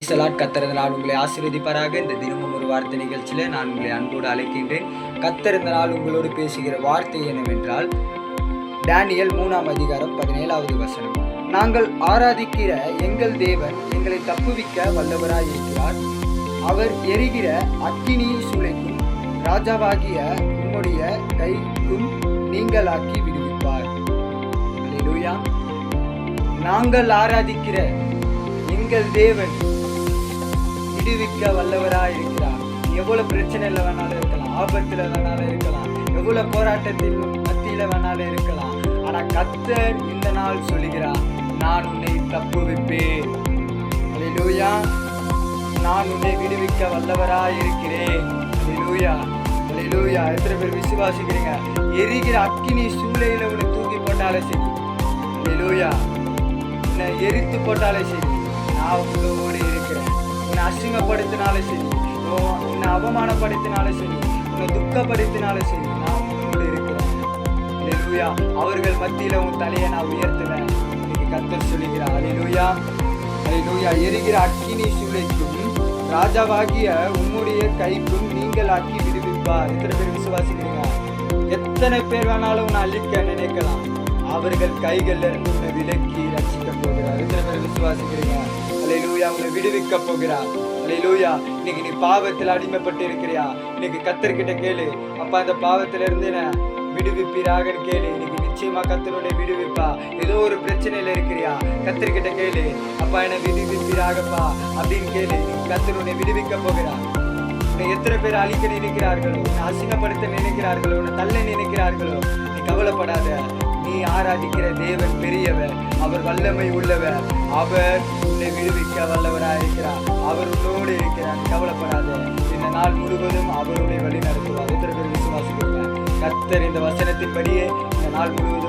கர்த்தர் இந்த நாள் உங்களை ஆசீர்வதிப்பாராக. இந்த தினமும் ஒரு வார்த்தை நிகழ்ச்சியில நான் உங்களை அன்போடு அழைக்கின்றேன். கர்த்தர் இந்த நாள் உங்களோடு பேசுகிற வார்த்தை என்னவென்றால், தானியேல் 3ஆம் அதிகாரம் 17வது வசனம். நாங்கள் ஆராதிக்கிற எங்கள் தேவன் எங்களை தப்புவிக்க வல்லவராய் இருக்கிறார். அவர் எரிகிற அக்கினி சூளைக்கும் ராஜாவாகிய உம்முடைய கைக்கும் நீங்களாக்கி விடுவிப்பார். அல்லேலூயா. நாங்கள் ஆராதிக்கிற எங்கள் தேவன் விடுவிக்க வல்லவராய் இருக்கிறார். எவ்வளவு பிரச்சனையில வேணாலும் இருக்கலாம், ஆபத்துல வேணாலும் இருக்கலாம், எவ்வளவு போராட்டத்தின் மத்தியில வேணாலும் இருக்கலாம். ஆனா கர்த்தர் இந்த நாள் சொல்லுகிறார், நான் உன்னை தப்புவிப்பேன். அல்லேலூயா. நான் உன்னை விடுவிக்க வல்லவராய் இருக்கிறேன். அல்லேலூயா. அல்லேலூயா. எத்தனை பேர் விசுவாசிக்கிறீங்க? எரிகிற அக்கினி சூளையில உன்னை தூக்கி போட்டாலே சரி, அல்லேலூயா, உன்னை எரித்து போட்டாலே சரி, நான் உங்களோடு இருக்கிறேன். உன்னை அசிங்கப்படுத்தினாலும் சரி, உன்னை அவமானப்படுத்தினாலும் சரி, உன்னை துக்கப்படுத்தினாலும் சரி, நான் உங்களோடு இருக்கிறேன். அல்லேலூயா. அவர்கள் மத்தியில உன் தலையை நான் உயர்த்துவேன். இன்னைக்கு கர்த்தர் சொல்லுகிறார். அல்லேலூயா. அல்லேலூயா. எரிகிற அக்கினி சூளைக்கும் ராஜாவாகிய உம்முடைய கைக்கும் நீங்களாக்கி விடுவிப்பார். எத்தனை பேர் விசுவாசிக்கிறீங்க? எத்தனை பேர் வேணாலும் உன்னை அழிக்க நினைக்கலாம், அவர்கள் கைகள்ல இருந்து உன்னை விலக்கி ரட்சிக்க போகிறார். எத்தனை பேர் விசுவாசிக்கிறீங்க? அல்லேலூயா. உன்னை விடுவிக்க போகிறார். அல்லேலூயா. இன்னைக்கு நீ பாவத்தில் அடிமைப்பட்டு இருக்கிறியா? இன்னைக்கு கர்த்தர்கிட்ட கேளு, அப்பா இந்த பாவத்துல இருந்து விடுவிப்பீராக கேளு. இன்னைக்கு நிச்சயமா கர்த்தருடைய விடுவிப்பா. ஏதோ ஒரு பிரச்சனையில இருக்கிறியா? கர்த்தர்கிட்ட கேளு, அப்பா என்னை விடுவிப்பீராகப்பா அப்படின்னு கேளு. கர்த்தருடைய விடுவிக்க போகிறார். உன்னை எத்தனை பேர் அழிக்க நினைக்கிறார்களோ, உன்னை அசிங்கப்படுத்த நினைக்கிறார்களோ, உன்னை தள்ள நினைக்கிறார்களோ, நீ கவலைப்படாத. நீ ஆராதிக்கிற தேவன் பெரியவர், அவர் வல்லமை உள்ளவர், அவர் உன்னை விடுவிக்க வல்லவராக இருக்கிறார். அவர் உன்னோடு இருக்கிறார். கவலைப்படாத. இந்த நாள் முழுவதும் அவருடைய வழி நடத்துவார். எத்தனை பேர் விசுவாசிக்கிறீங்க? கர்த்தர் இந்த வசனத்தின்படியே இந்த நாள் முழுவதும்